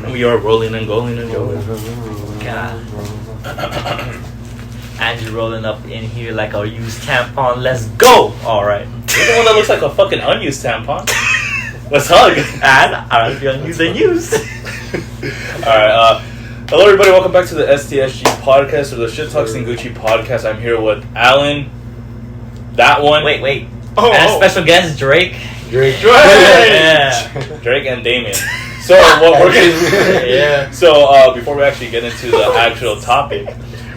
We are rolling and going and going. God. Andrew rolling up in here like a used tampon. Let's go! Alright. You're the one that looks like a fucking unused tampon. Let's hug. And I'd rather be unused than used. Alright, hello everybody, welcome back to the s2ep4 or the Shit Talks and Gucci podcast. I'm here with Alan, that one. Wait. And special guest, Drake. Drake. Yeah. Drake and Damien. So what we're gonna So before we actually get into the actual topic,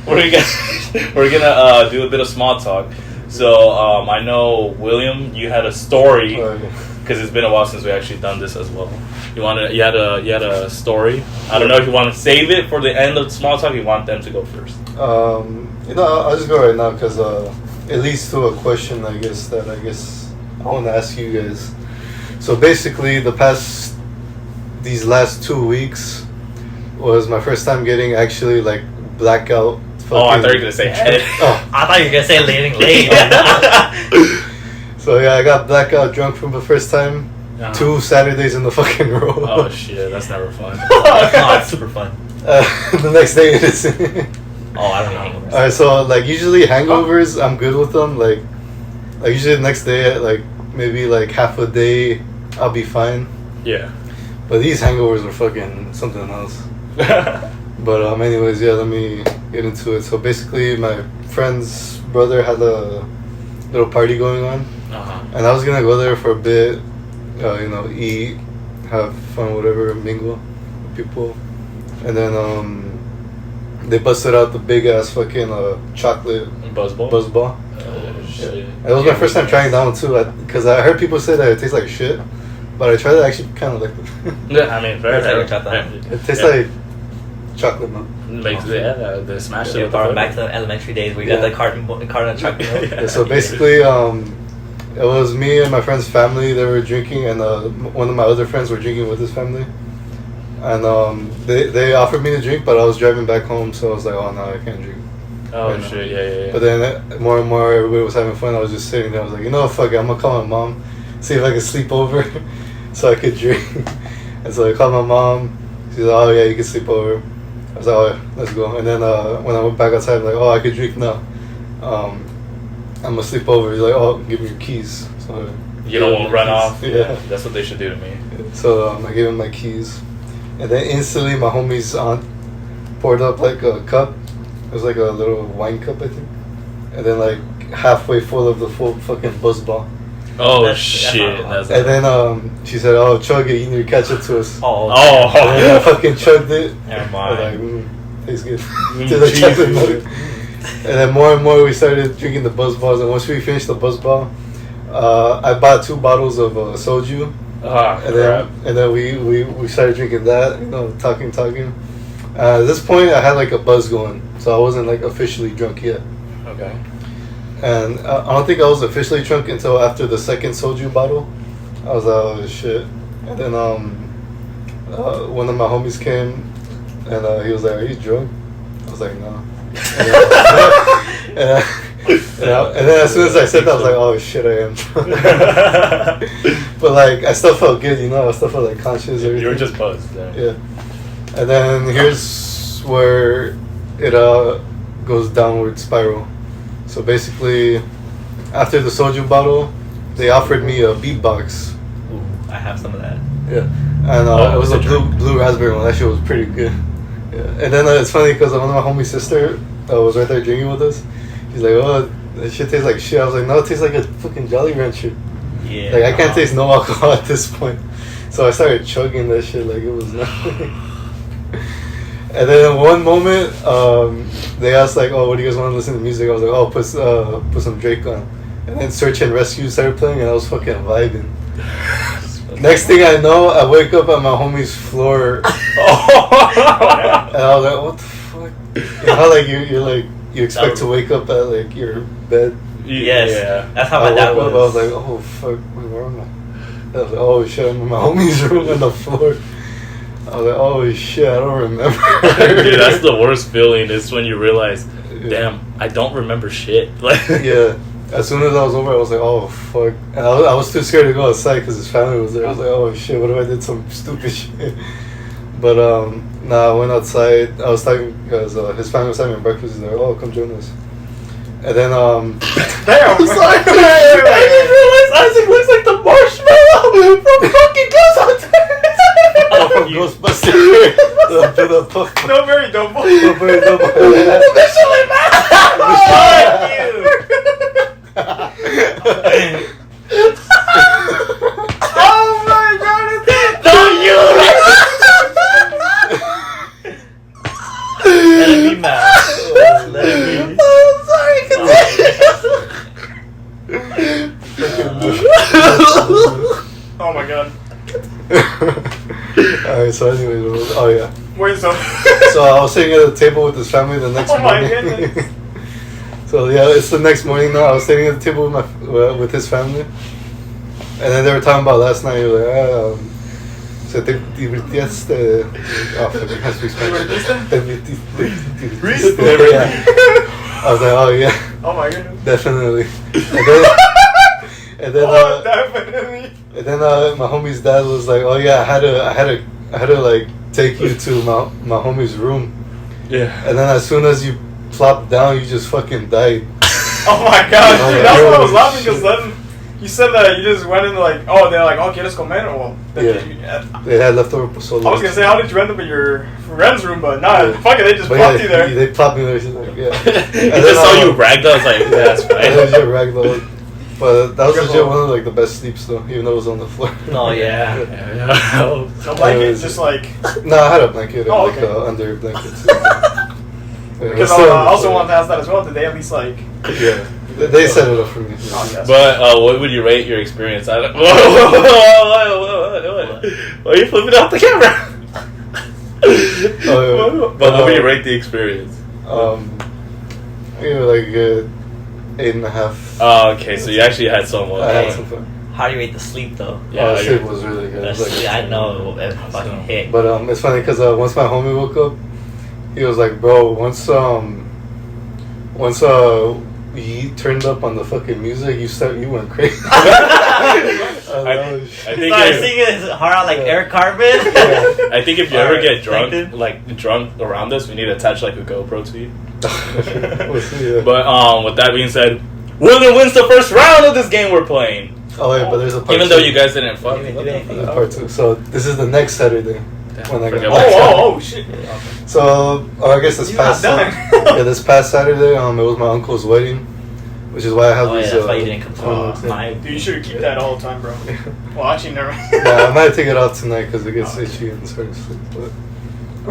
we're gonna do a bit of small talk. So I know William, you had a story because it's been a while since we actually done this as well. You had a story. I don't know if you want to save it for the end of small talk. You want them to go first. I'll just go right now because it leads to a question. I want to ask you guys. So basically, these last 2 weeks was my first time getting actually like blackout. Oh, I thought you were gonna say head. I thought you were gonna say laying late. So yeah, I got blackout drunk for the first time. 2 Saturdays in the fucking row. Oh shit, that's never fun. No, it's super fun. The next day it is. Oh, I don't know hangovers. Alright, so like usually hangovers, I'm good with them. Like usually the next day, like maybe like half a day, I'll be fine. Yeah. But these hangovers were fucking something else. But anyways, yeah, let me get into it. So basically, my friend's brother had a little party going on, and I was gonna go there for a bit, eat, have fun, whatever, mingle with people, and then they busted out the big ass fucking chocolate buzzball. Oh shit! Yeah. It was my first time trying that one too, because I heard people say that it tastes like shit, but I tried it, actually kind of like it. Yeah, I mean, it tastes like chocolate milk. The smash it. Back to the elementary days where you got the carton of chocolate milk. Yeah, so basically, it was me and my friend's family. They were drinking, and one of my other friends were drinking with his family. And they offered me to drink, but I was driving back home, so I was like, oh no, I can't drink. Oh shit, yeah. But then more and more, everybody was having fun. I was just sitting there. I was like, fuck it, I'm gonna call my mom, see if I can sleep over, so I could drink. And so I called my mom. She's like, oh yeah, you can sleep over. I was like, oh, yeah, let's go. And then when I went back outside, I'm like, oh, I could drink now. I'm gonna sleep over. He's like, oh, give me your keys. So you don't want to run off. Yeah, that's what they should do to me. So I gave him my keys, and then instantly my homie's aunt poured up like a cup. It was like a little wine cup, I think, and then like halfway full of the full fucking buzzball. Oh shit! And then she said, "Oh, chug it. You need to catch up to us." Oh. And then I fucking chugged it. Never I mind. was like, tastes good. To the chocolate milk. And then more and more we started drinking the buzzballs. And once we finished the buzzball, I bought 2 bottles of soju. And then we started drinking that. Talking. At this point, I had like a buzz going, so I wasn't like officially drunk yet. Okay. And I don't think I was officially drunk until after the second soju bottle. I was like, oh shit. And then one of my homies came and he was like, are you drunk? I was like, no. And then as soon as I said that, I was like, oh shit, I am drunk. But like, I still felt good, I still felt like conscious. You were just buzzed. Yeah. And then here's where it goes downward spiral. So basically, after the soju bottle, they offered me a beatbox. Ooh, I have some of that. Yeah, and it was a blue raspberry one. That shit was pretty good. Yeah, and then it's funny because one of my homie's sister was right there drinking with us. She's like, "Oh, that shit tastes like shit." I was like, "No, it tastes like a fucking Jolly Rancher." Yeah. Like I can't taste no alcohol at this point. So I started chugging that shit like it was nothing. And then in one moment, they asked like, "Oh, what do you guys want to listen to music?" I was like, "Oh, put some Drake on." And then Search and Rescue started playing, and I was fucking vibing. Next thing I know, I wake up at my homie's floor, and I was like, "What the fuck?" You know how like you're like you expect to wake up at like your bed. Yes, yeah. That's how my dad was. I was like, "Oh fuck, where am I?" I was like, "Oh shit, I'm in my homie's room on the floor." I was like, oh shit, I don't remember. Dude, that's the worst feeling is when you realize, damn, I don't remember shit. Yeah. As soon as I was over, I was like, oh fuck. And I was too scared to go outside because his family was there. I was like, oh shit, what if I did some stupid shit? But I went outside. I was talking because his family was having breakfast. He's like, "Oh, come join us." And then Damn. I'm sorry. I didn't realize Isaac looks like the marshmallow from fucking oh, from Ghostbusters. the puff. No, very double. Very double. Michelin Man. Oh my god, it's No, you. Let it be mad. Let it be. I'm sorry. Oh my god. Alright, so anyways, oh yeah. Wait, so. So I was sitting at the table with his family the next Oh my morning. goodness. So yeah, it's the next morning now. I was sitting at the table with his family, and then they were talking about last night. He was like, "Se te divirtiste?" Oh, fuck, I can't speak Spanish. Te divertiste? Yeah. I was like, "Oh yeah, Oh my goodness. definitely." And then, Oh, definitely. and then my homie's dad was like, "Oh yeah, I had to like take you to my homie's room." Yeah. And then as soon as you plopped down, you just fucking died. Oh my god, Oh dude, my that's why I was God. laughing because then you said that you just went in like, oh, they're like, oh, ¿quieres comer? Well, They had leftover pozole. I was gonna say, how did you end up in your friend's room? But nah, Yeah. fuck it, they just But plopped yeah, you there. They plopped me there. She's like, yeah. He just saw you ragdoll. I was like, yeah, that's And fine. it was your ragdoll. But that was Good legit one. one of like the best sleeps though, even though it was on the floor. No, yeah. No blanket, just like. No, I had a blanket, Oh, like okay. Under blanket too. Yeah, Because still I on the also floor. wanted to ask that as well. Did they at least like? Yeah, they set it up for me. Oh, yes. But what would you rate your experience? I don't. Whoa. Why are you flipping out the camera? Oh, But what would you rate the experience? Maybe like 8.5. Oh, okay, so you actually had someone. I had some fun. How do you rate the sleep though? Yeah, Oh, you- sleep was really good. It That's, was like- I know it fucking hit. But it's funny because once my homie woke up, he was like, "Bro, once he turned up on the fucking music, you went crazy." I was like, "Oh, shit." I think Started if- singing his heart out like Yeah. Eric Carmen. I think if you ever Alright, get drunk, expected. like drunk around this, we need to attach like a GoPro to you. We'll see, yeah. But with that being said, winner wins the first round of this game we're playing. Oh wait, but there's a part Even two. though you guys didn't fuck. Didn't do anything. There's a part two. So this is the next Saturday. When I forget go. about that. Oh shit. So I guess this You're past not done. yeah, this past Saturday, it was my uncle's wedding, which is why I have Oh yeah, these. that's why you didn't come to clothes. my. Dude, you should keep that all the time, bro. Well, actually, never. Yeah, I might take it off tonight because it gets Oh. itchy and start to sleep. But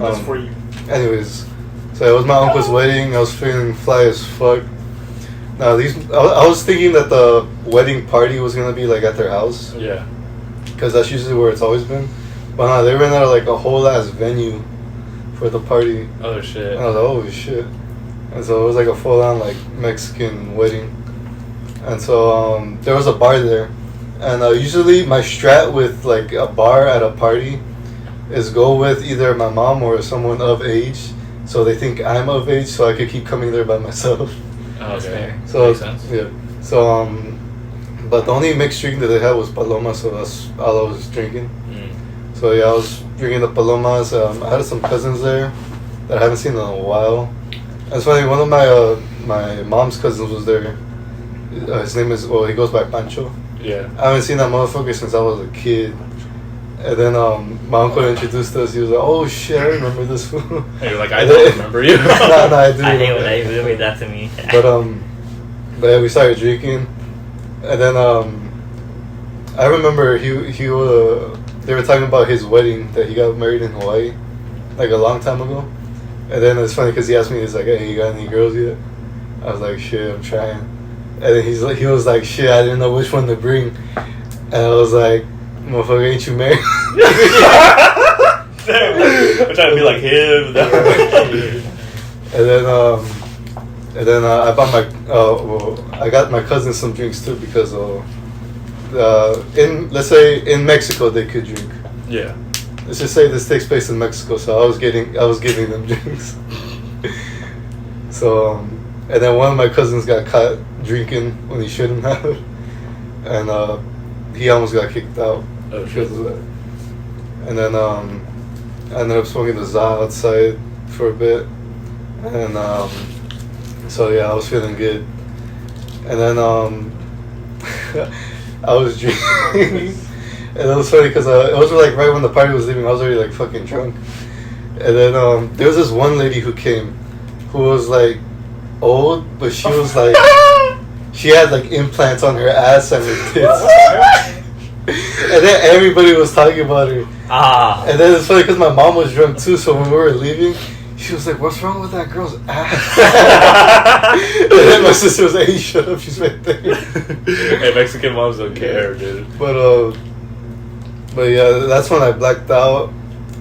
That's for you. anyways, so it was my uncle's wedding. I was feeling fly as fuck. Now I was thinking that the wedding party was gonna be like at their house Yeah. because that's usually where it's always been. But no, they rented like a whole ass venue for the party. Oh shit. And I was like, holy shit. And so it was like a full on like Mexican wedding. And so there was a bar there. And usually my strat with like a bar at a party is go with either my mom or someone of age. So they think I'm of age so I could keep coming there by myself. Okay. So Makes sense. yeah. So but the only mixed drink that they had was Paloma, so that's all I was drinking. So yeah, I was drinking the Palomas. I had some cousins there that I haven't seen in a while. And it's funny, one of my mom's cousins was there. His name is, he goes by Pancho. Yeah. I haven't seen that motherfucker since I was a kid. And then my uncle introduced us. He was like, "Oh shit, I remember this fool." And you're like, I don't remember you. no, I do. I hate when remember. they did that to me. But yeah, we started drinking, and then I remember they were talking about his wedding that he got married in Hawaii, like a long time ago. And then it's funny because he asked me, he's like, "Hey, you got any girls yet?" I was like, "Shit, I'm trying." And then he was like, "Shit, I didn't know which one to bring," and I was like, "Motherfucker, ain't you married?" I'm trying to be like him. And then I bought I got my cousin some drinks too because let's say in Mexico they could drink. Yeah. Let's just say this takes place in Mexico, so I was giving them drinks. So and then one of my cousins got caught drinking when he shouldn't have, and he almost got kicked out Oh, because of that. And I ended up smoking the za outside for a bit, and so yeah, I was feeling good. And then I was drinking, and it was funny because it was like right when the party was leaving. I was already like fucking drunk, and then there was this one lady who came, who was like old, but she was like she had like implants on her ass and her tits. And then everybody was talking about her. And then it's funny because my mom was drunk too, so when we were leaving, she was like, "What's wrong with that girl's ass?" And then my sister was like, "Hey, shut up, she's right there." Hey, Mexican moms don't care, dude. But yeah, that's when I blacked out,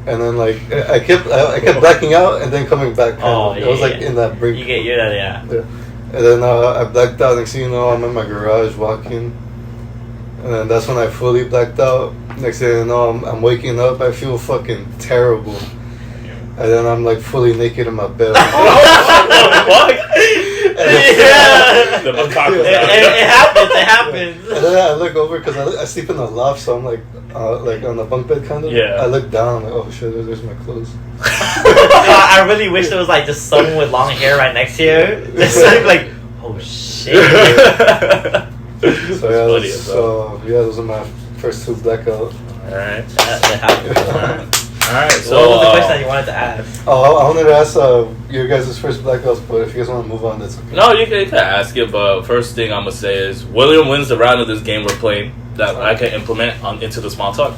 and then like I kept blacking out and then coming back. It was like in that break. You're that, yeah. And then I blacked out. Next thing you know, I'm in my garage walking. And then that's when I fully blacked out. Next thing you know, I'm waking up. I feel fucking terrible. And then I'm like fully naked in my bed. What? Yeah. The macaque. It happens. And then I look over because I sleep in the loft, so I'm like on the bunk bed kind of. Yeah. I look down, I'm like, oh shit, there's my clothes. I really wish there was like just someone with long hair right next to you. Just like, oh shit. So yeah, those are my first two blackouts. Alright. That happens. Alright, so what was the question that you wanted to ask? Oh, I wanted to ask your guys' first blackouts, but if you guys want to move on, that's okay. No, you can ask it, but first thing I'm gonna say is William wins the round of this game we're playing that I can implement into the small talk.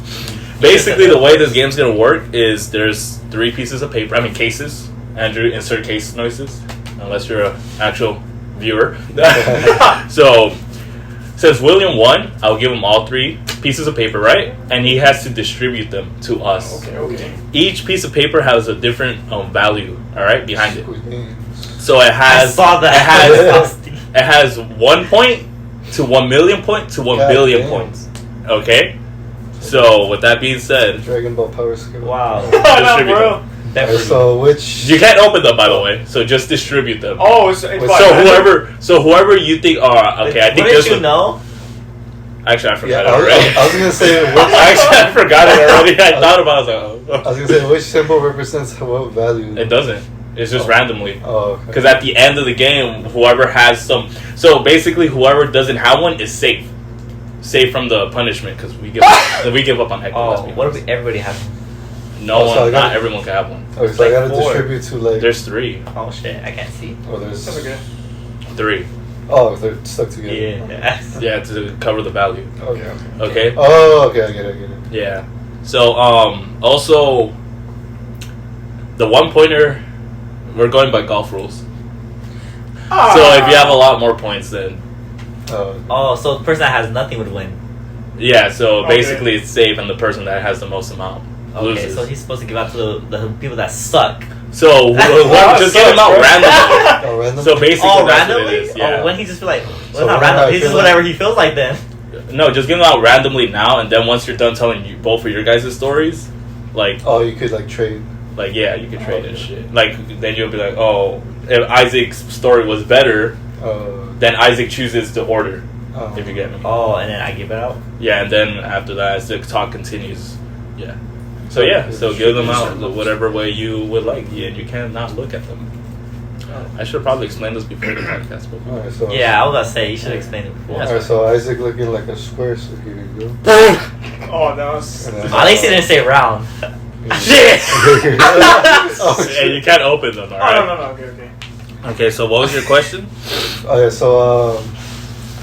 Basically, the way this game's gonna work is there's 3 pieces of paper. Cases. Andrew, insert case noises, unless you're an actual viewer. So, since William won, I'll give him all 3 pieces of paper, right? And he has to distribute them to us. Okay. Each piece of paper has a different value, all right, behind it. Okay. So it has. I saw that. It has 1 point to 1 million point to 1 billion damn. points. Okay. So with that being said, Dragon Ball Power Skill. Wow. distribute them. Alright, so which You can't open them, by the way. So just distribute them. Oh, it's So whoever you think are okay, I think Wouldn't this you one. know? Actually, I forgot I it already. was gonna say which, Actually, I forgot it already. I thought about it. I was like, I was gonna say which symbol represents what value. it doesn't. It's just randomly. Oh, okay. Because at the end of the game, whoever has some. So basically, whoever doesn't have one is safe. Safe from the punishment because we give up on heckling. Oh, what if everybody has? No so one, not everyone can have one. Okay, so I like gotta 4. distribute to like. There's 3. Oh shit, I can't see. Oh, there's. That's okay. 3. Oh, they're stuck together. Yeah. Yeah, to cover the value. Okay. Okay. Oh, okay. I get it. Yeah. So also the 1-pointer, we're going by golf rules. So if you have a lot more points, then Oh, so the person that has nothing would win. yeah. So Okay. basically, it's safe, and the person that has the most amount Okay, loses. so he's supposed to give out to the people that suck. So just give them out randomly. Oh, random. So basically, Oh, that's what it randomly? is. Yeah. Oh, when he just feel like, So not whenever I random. He's feel just like- whatever he feels like then. No, just give them out randomly now, and then once you're done telling you both of your guys' stories, like Oh, you could like trade. yeah, you can trade and shit. Like then you'll be like, oh, if Isaac's story was better, then Isaac chooses the order. If you get me. Oh, and then I give it out. Yeah, and then after that, as the talk continues, yeah. So yeah, so give them out whatever way you would like, and you cannot look at them. I should probably explain this before the podcast. But Alright, so Yeah, I was gonna say you should explain it before. Alright, so Isaac looking like a square. So here you go. Oh, that was. And then- At least he didn't say round. Shit! Oh, Yeah, you can't open them, Oh, alright? no. Okay. Okay, so what was your question? Okay, so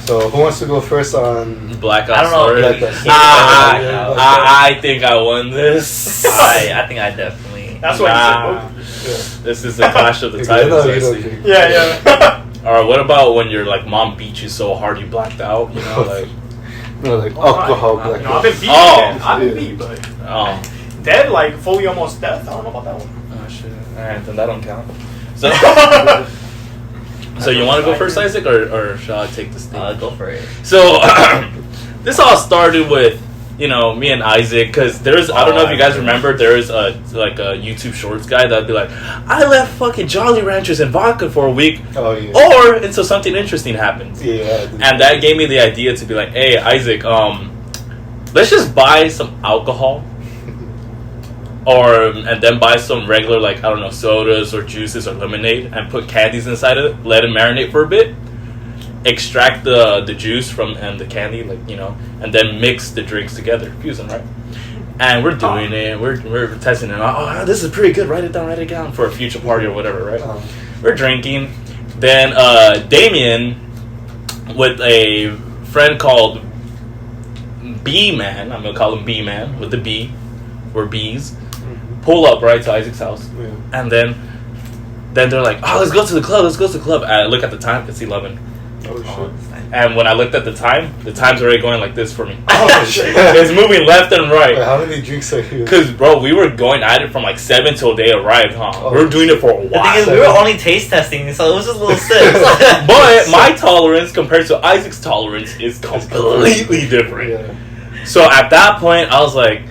who wants to go first on? Blackout I don't know. story. I think I won this. I think I definitely. That's what Nah. you said. This is the Clash of the You Titans. know, I you know, see. you- Yeah. Or what about when your like mom beat you so hard you blacked out? You know, like No, like alcohol I've blackout. been beat. Oh. I've been Yeah. beat, but oh, dead, like fully almost death. I don't know about that one. oh shit. All right, then that don't count. So, so you want to go first, Isaac, or shall I take this thing? Go for it. So this all started with me and Isaac because there's I don't know if you guys remember there's a YouTube Shorts guy that'd be like I left fucking Jolly Ranchers and vodka for a week Oh yeah. or until something interesting happens. Yeah. And that gave me the idea to be like, hey Isaac, let's just buy some alcohol and then buy some regular, like, I don't know, sodas or juices or lemonade and put candies inside of it, let it marinate for a bit, extract the juice from and the candy, like, you know, and then mix the drinks together, fuse them, right? And we're doing it, we're testing it. Oh, this is pretty good. Write it down for a future party or whatever, right? We're drinking. Then Damien, with a friend called B-Man, I'm gonna call him B-Man with the B, we're B's, pull up right to Isaac's house, and then they're like, oh, let's go to the club. I look at the time, it's 11. Oh shit. And when I looked at the time's already going like this for me. Oh shit. It's moving left and right. Wait, how many drinks are you? Because, bro, we were going at it from like 7 till they arrived, huh? Oh, we were doing it for a The thing while. is, we were only taste testing, so it was just little sips. But my tolerance compared to Isaac's tolerance is completely different. Yeah. So at that point, I was like,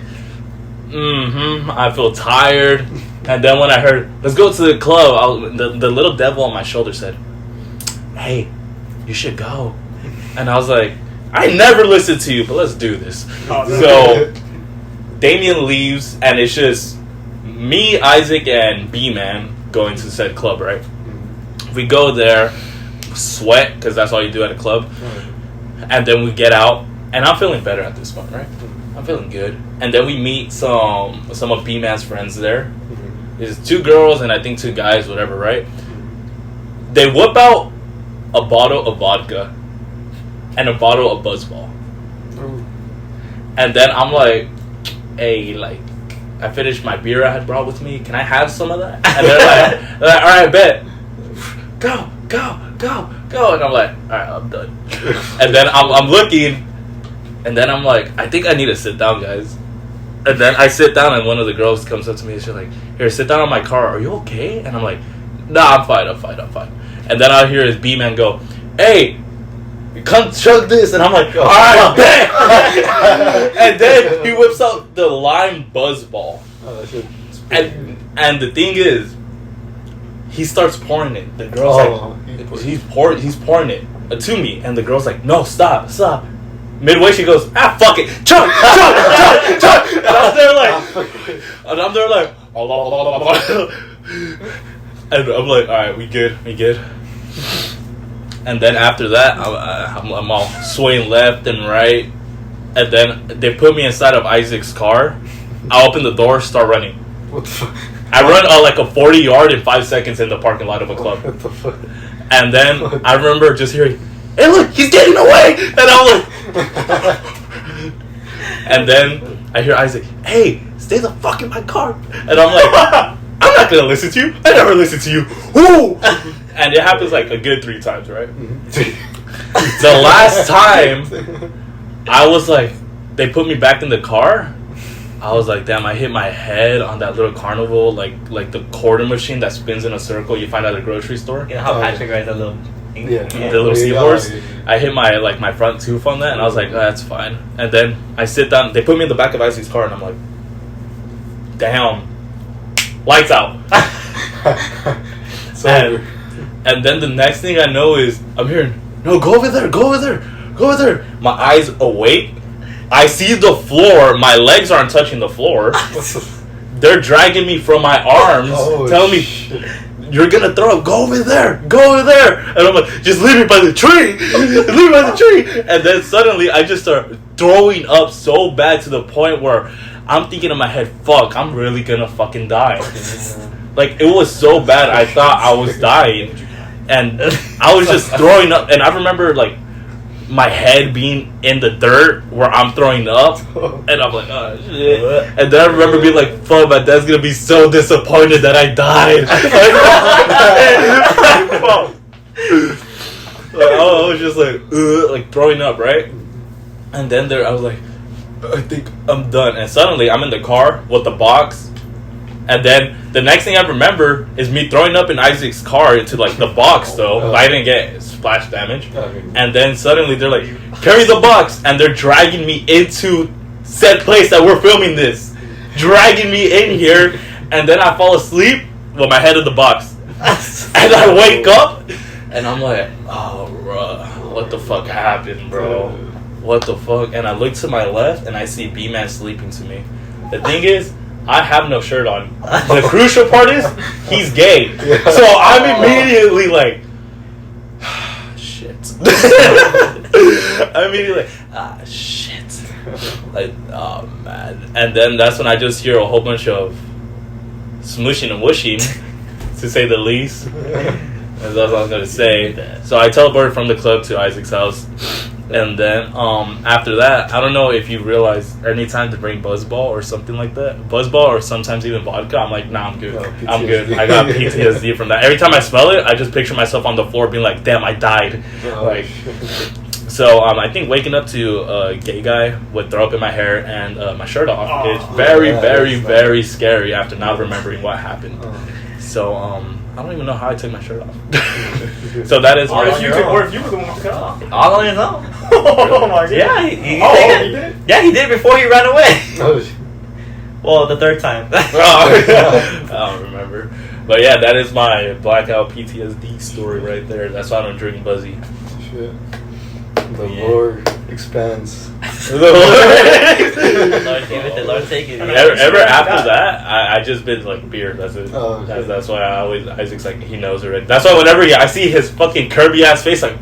I feel tired. And then when I heard, let's go to the club, the little devil on my shoulder said, hey, you should go. And I was like, I never listened to you, but let's do this. So Damien leaves, and it's just me, Isaac, and B-Man going to said club, right? We go there, sweat, because that's all you do at a club. And then we get out, and I'm feeling better at this point, right? I'm feeling good. And then we meet some of B-Man's friends there. There's 2 girls and I think 2 guys, whatever, right? They whip out a bottle of vodka and a bottle of Buzzball. And then I'm like, hey, like, I finished my beer I had brought with me. Can I have some of that? And they're like, all right, bet. Go. And I'm like, all right, I'm done. And then I'm looking, and then I'm like, I think I need to sit down, guys. And then I sit down, and one of the girls comes up to me, and she's like, here, sit down on my car. Are you okay? And I'm like, nah, I'm fine. And then I hear his B-Man go, hey, come chug this. And I'm like, all right, bet. And then he whips out the lime Buzzball. And the thing is, he starts pouring it. The girl's like, he's pouring it to me. And the girl's like, no, stop. Midway, she goes, fuck it, chug. And I'm there like, and I'm like, all right, we good. And then after that, I'm all swaying left and right. And then they put me inside of Isaac's car. I open the door, start running. What the fuck? I run like a 40-yard in 5 seconds in the parking lot of a club. What the fuck? And then I remember just hearing, hey, look, he's getting away. And I'm like, and then I hear Isaac, hey, stay the fuck in my car. And I'm like, I'm not gonna listen to you. I never listen to you. Woo! And it happens like a good 3 times, right? The last time, I was like, they put me back in the car. I was like, damn, I hit my head on that little carnival, like the quarter machine that spins in a circle you find at a grocery store. You know how Patrick rides that little... Yeah. The little seahorse. I hit my front tooth on that, and I was like, oh, that's fine. And then I sit down. They put me in the back of Isaac's car, and I'm like, damn, lights out. And then the next thing I know is I'm hearing, no, go over there. My eyes awake. I see the floor. My legs aren't touching the floor. They're dragging me from my arms, telling me, you're gonna throw up. Go over there. And I'm like, just leave me by the tree. And then suddenly I just start throwing up so bad to the point where I'm thinking in my head, fuck, I'm really gonna fucking die. Like, it was so bad I thought I was dying. And I was just throwing up. And I remember, like, my head being in the dirt where I'm throwing up, and I'm like, oh shit. And then I remember being like, fuck, my dad's gonna be so disappointed that I died. I was just like throwing up, right? And then I was like, I think I'm done. And suddenly I'm in the car with the box. And then the next thing I remember is me throwing up in Isaac's car into like the box though. I didn't get splash damage. And then suddenly they're like, carry the box, and they're dragging me into said place that we're filming this. Dragging me in here, and then I fall asleep with my head in the box. And I wake up and I'm like, oh bro, what the fuck happened, bro? What the fuck? And I look to my left and I see B-Man sleeping to me. The thing is, I have no shirt on. The crucial part is he's gay. Yeah. So I'm immediately like, shit. I'm immediately like, shit. Like, oh man. And then that's when I just hear a whole bunch of smooshing and whooshing, to say the least. That's all I was gonna say. So I teleported from the club to Isaac's house. And then after that, I don't know if you realize anytime to bring Buzzball or something like that, Buzzball or sometimes even vodka, I'm like, nah, I'm good. I'm good. I got PTSD from that. Every time I smell it, I just picture myself on the floor being like, damn, I died. Like, so I think waking up to a gay guy with throw up in my hair and my shirt off is very scary after not remembering what happened. So I don't even know how I took my shirt off. So that is or if you were the one who took it off. All on his own. Oh my god. Yeah, he did it? Yeah, he did before he ran away. Oh, Well, the third time. I don't remember. But yeah, that is my blackout PTSD story right there. That's why I don't drink Buzzy. shit. The lore expands. Lord give it, the Lord take it. Ever after that, I just been like beer. That's it. Oh, okay. That's why I always Isaac's like he knows already. That's why whenever I see his fucking Kirby ass face, like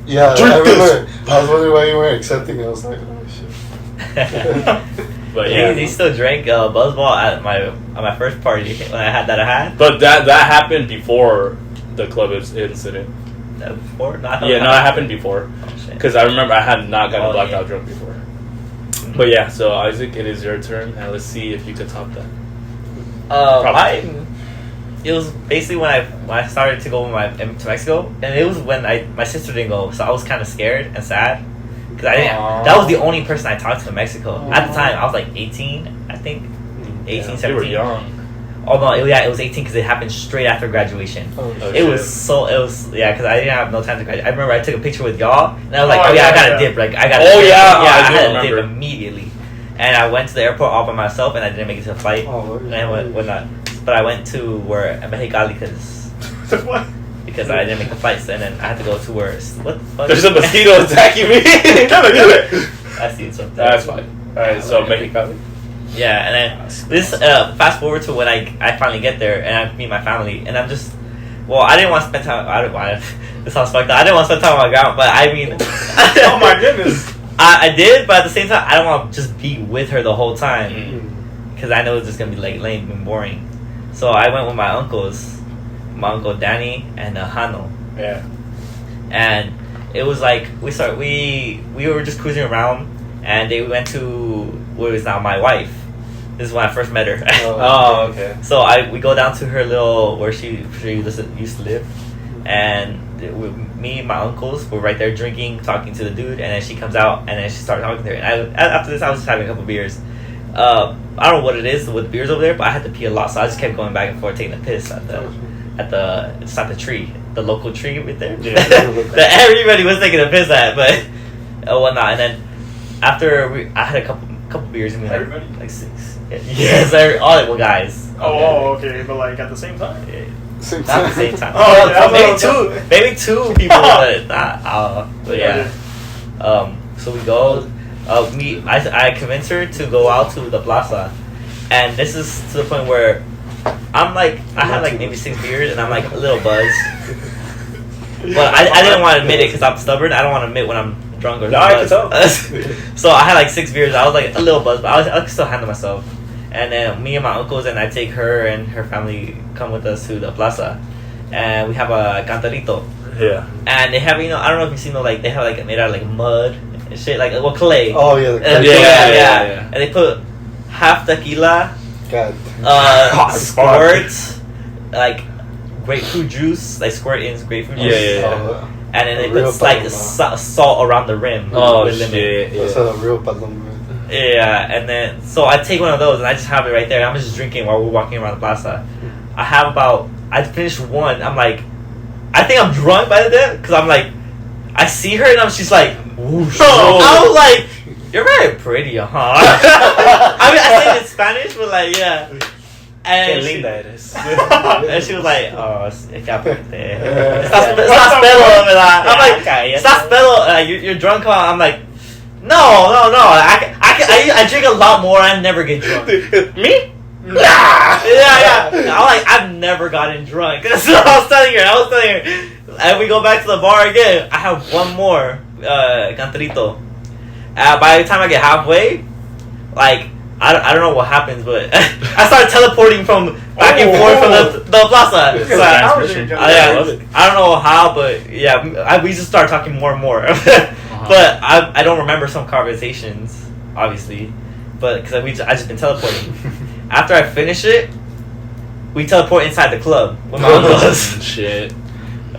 Yeah, drink I remember. this. I was wondering why you weren't accepting it. I was like, oh shit. But yeah, he still drank Buzzball at my first party when I had. but that happened before the club incident. Before? No, Yeah, no, it happened before. Oh, shit. Because I remember I had not gotten blacked yeah. out drunk before. But yeah, so Isaac, it is your turn, and let's see if you could top that. It was basically when I started to go to Mexico, and it was when my sister didn't go, so I was kind of scared and sad because I didn't. Aww. That was the only person I talked to in Mexico at the time. I was like 18, I think, 18, Yeah, 17. you were young. Oh no, it was 18 because it happened straight after graduation. Oh, It shit. was because I didn't have no time to graduate. I remember I took a picture with y'all, and I was like, Oh, I yeah, gotta yeah. dip, like I gotta. Oh, dip. yeah, I I do had to dip remember. immediately, and I went to the airport all by myself, and I didn't make it to the flight, Oh, and I went not. But I went to where Mexicali What? because I didn't make the flights, and then I had to go to where what the fuck? There's a mosquito attacking me. Get it. I see something. That's fine. Alright, so Mexicali. Yeah, and then this fast forward to when I finally get there and I meet my family, and I'm just, I didn't want to spend time. I don't want this sounds fucked up. I didn't want to spend time with my grandma, but I mean, Oh my goodness. I did, but at the same time, I don't want to just be with her the whole time Mm. because I know it's just gonna be like lame and boring. So I went with my uncles, my uncle Danny and Hano, Yeah. and it was like we were just cruising around, and they went to what is now my wife. This is when I first met her. Oh, okay. So we go down to her little where she used to live, and me and my uncles were right there drinking, talking to the dude, and then she comes out and then she started talking to her. And after this, I was just having a couple beers. I don't know what it is with beers over there, but I had to pee a lot, so I just kept going back and forth taking a piss at the tree, the local tree right there. Yeah. That everybody was taking a piss at, but whatnot. And then after I had a couple beers, and we Everybody? like 6. Yes, all guys. Oh, okay, but like at the same time. Same Not at the time. same time. Oh, yeah, maybe two people, but not. But yeah. So we go. I convinced her to go out to the plaza, and this is to the point where I'm like, I had like maybe 6 beers, and I'm like a little buzzed. But I didn't want to admit it because I'm stubborn. I don't want to admit when I'm drunk or No, I can buzzed. So I had like 6 beers. I was like a little buzzed, but I could still handle myself. And then me and my uncles and I take her and her family come with us to the plaza, and we have a cantarito. Yeah. And they have, I don't know if you've seen they have like made out of like mud and shit, like clay. Oh yeah, the And Yeah. And they put half tequila, God. squirt, like grapefruit juice, like squirt in grapefruit juice. Yeah. Oh, And then they Real put like paloma. salt around the rim. Oh with lemon. shit. that's Yeah. a real paloma. Yeah, and then so I take one of those and I just have it right there. I'm just drinking while we're walking around the plaza. I finished one. I'm like, I think I'm drunk by the day because I'm like, I see her and she's like, whoosh. I was like, you're very pretty, huh? I mean, I say it in Spanish, but like, yeah. And Qué she, linda eres. and she was like, oh, escapate. What Estás pedo, ¿verdad? I'm like, cállate. estás pedo. You're drunk, huh? I'm like, no. I drink a lot more. I never get drunk. Me? Yeah. I'm like, I've never gotten drunk. That's what I was telling her. And we go back to the bar again. I have one more cantrito. By the time I get halfway, like, I don't know what happens, but I started teleporting from back and forth from the plaza. So, I don't know how, but yeah, we just started talking more and more. But I don't remember some conversations, obviously, but because I just been teleporting. After I finish it, we teleport inside the club with my uncles. Shit.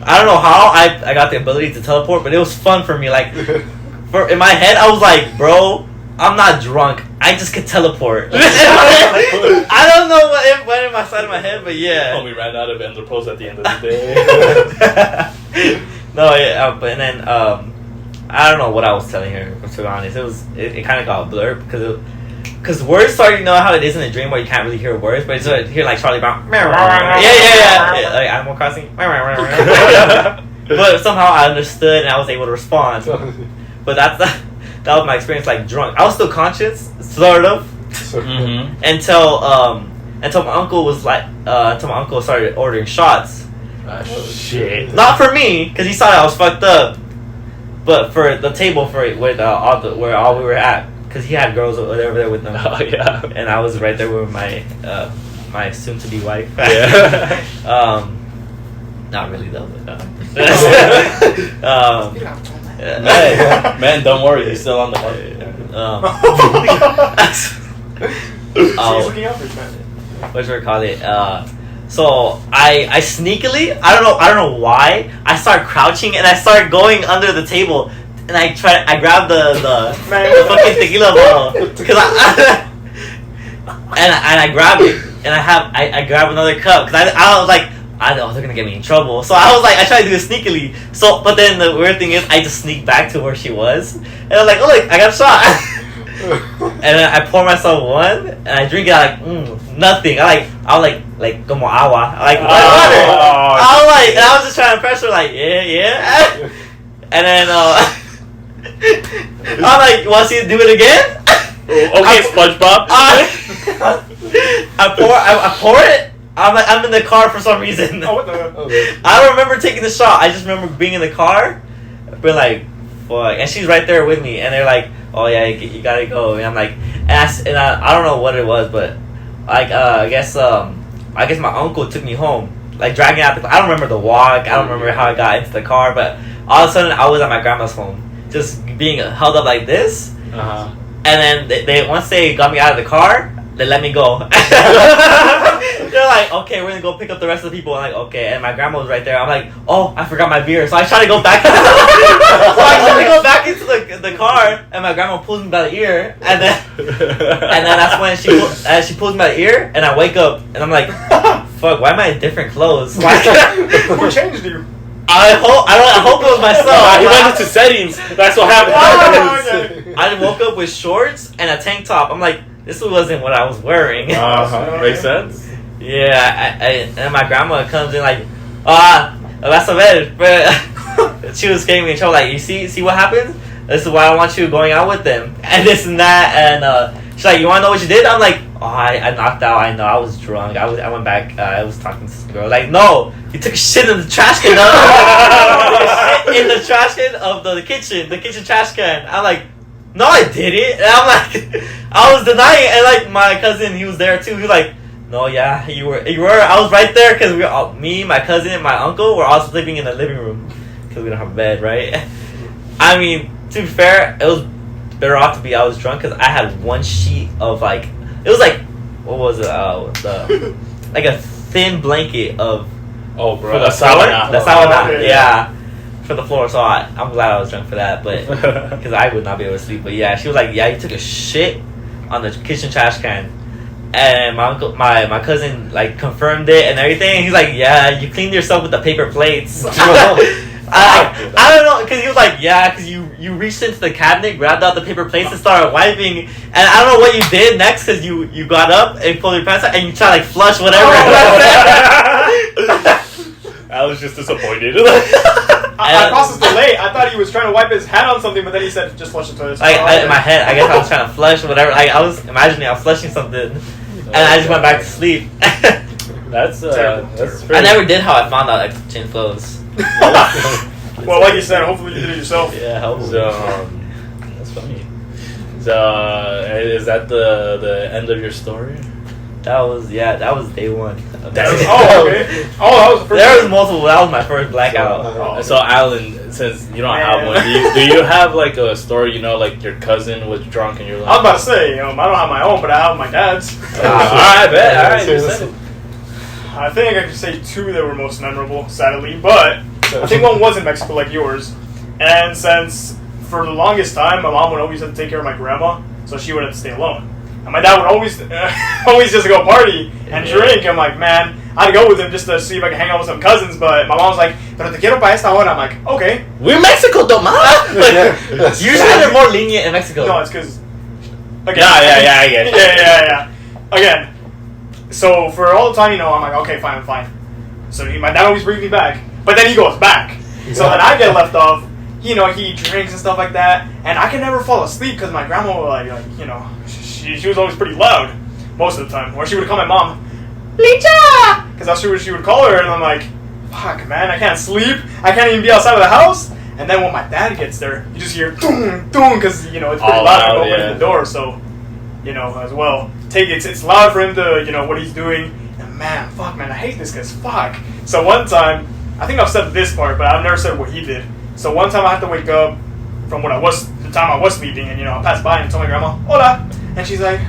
I don't know how I got the ability to teleport, but it was fun for me. Like, in my head, I was like, bro, I'm not drunk. I just could teleport. I don't know what went in my side of my head, but yeah. We ran out of ender pearls at the end of the day. No, yeah, but and then I don't know what I was telling her. To be honest, it kind of got blurred because words started. You know how it is in a dream where you can't really hear words, but you hear like Charlie Brown. Yeah, like Animal Crossing. But somehow I understood and I was able to respond. But that was my experience, like drunk. I was still conscious, sort of, until my uncle was like, until my uncle started ordering shots. Shit. Not for me, because he saw that I was fucked up, but for the table with where all we were at, because he had girls over there with them. Oh yeah. And I was right there with my soon-to-be wife. Yeah. Not really though. Man, don't worry, he's still on the market. She's looking out for man. What should we call it? So I sneakily, I don't know why, I start crouching and I start going under the table and I grab the fucking tequila bottle because I grabbed it and I grab another cup because I was like, I know they're gonna get me in trouble, so I was like, I tried to do it sneakily. So, but then the weird thing is, I just sneaked back to where she was, and I was like, oh look, I got shot. And then I pour myself one, and I drink it. I like nothing. I was like como agua, like water. I was like, and I was just trying to pressure, like yeah. And then I'm like, you want to see it do it again? Okay, SpongeBob. I pour it. I'm in the car for some reason. Oh, what the? I don't remember taking the shot. I just remember being in the car, being like, fuck. And she's right there with me. And they're like, oh yeah, you gotta go. And I'm like, and I don't know what it was, but like, I guess my uncle took me home, like dragging out I don't remember the walk. I don't remember how I got into the car, but all of a sudden I was at my grandma's home, just being held up like this. And then they once they got me out of the car, they let me go. They're like, okay, we're gonna go pick up the rest of the people. I'm like, okay, and my grandma was right there. I'm like, oh, I forgot my beer, so I try to go back. So I try to go back into the car, and my grandma pulls me by the ear, and then that's when she pulls me by the ear, and I wake up, and I'm like, fuck, why am I in different clothes? Who changed you? I hope it was myself. He went into settings. That's what happened. Oh, okay. I woke up with shorts and a tank top. I'm like, this wasn't what I was wearing. Makes sense. Yeah, and my grandma comes in like, vas a ver. But she was getting me in trouble. Like, you see what happens? This is why I want you going out with them. And this and that. And she's like, you want to know what you did? I'm like, oh, I knocked out. I know. I was drunk. I went back. I was talking to this girl. Like, no, you took a shit in the trash can. In the trash can of the kitchen trash can. I'm like, no, I didn't. And I'm like, I was denying it. And like my cousin, he was there too. He was like, no, yeah, you were. I was right there because me, my cousin, and my uncle were all sleeping in the living room because we don't have a bed, right? I mean, to be fair, it was better off to be I was drunk because I had one sheet of like, it was like, what was it? Like a thin blanket of. Oh, bro, for the sauna, yeah, for the floor. So I'm glad I was drunk for that, but because I would not be able to sleep. But yeah, she was like, yeah, you took a shit on the kitchen trash can. And my uncle, my cousin, like confirmed it and everything. He's like, "Yeah, you cleaned yourself with the paper plates." I don't know, because he was like, "Yeah, because you reached into the cabinet, grabbed out the paper plates, and started wiping." And I don't know what you did next, because you got up and pulled your pants out and you tried to like flush whatever. I was just disappointed. I processed it late. I thought he was trying to wipe his hand on something, but then he said, "Just flush the toilet." In my head, I guess I was trying to flush whatever. I was imagining I was flushing something. And and I just went back to sleep. That's I never did how I found out I could change clothes. Well, like you said, hopefully you did it yourself. Yeah, hopefully. So, that's funny. So, is that the end of your story? That was day one. Oh, okay. Oh, that was the first. There was multiple. That was my first blackout. So Alan, since you don't have one, do you have like a story? You know, like your cousin was drunk and you're like, I was about to say, I don't have my own, but I have my dad's. I bet. All right, you said it. I think I could say two that were most memorable, sadly, but I think one was in Mexico, like yours. And since for the longest time, my mom would always have to take care of my grandma, so she would have to stay alone. And my dad would always just go party and drink. I'm like, man, I'd go with him just to see if I could hang out with some cousins. But my mom's like, pero te quiero para esta hora. I'm like, okay. We're Mexico, though, ma. Usually they're more lenient in Mexico. No, it's because. Yeah, I get it. Yeah. Again, so for all the time, I'm like, okay, fine, I'm fine. So my dad always brings me back, but then he goes back. So then I get left off. He drinks and stuff like that, and I can never fall asleep because my grandma would she was always pretty loud most of the time. Or she would call my mom, Licha! Because that's what she would call her, and I'm like, fuck, man, I can't sleep. I can't even be outside of the house. And then when my dad gets there, you just hear, doom, doom, because, it's pretty loud opening the door, so, as well. It's loud for him to, what he's doing. And man, I hate this because fuck. So one time, I think I've said this part, but I've never said what he did. So one time I had to wake up from the time I was sleeping, and, I passed by and told my grandma, hola. And she's like,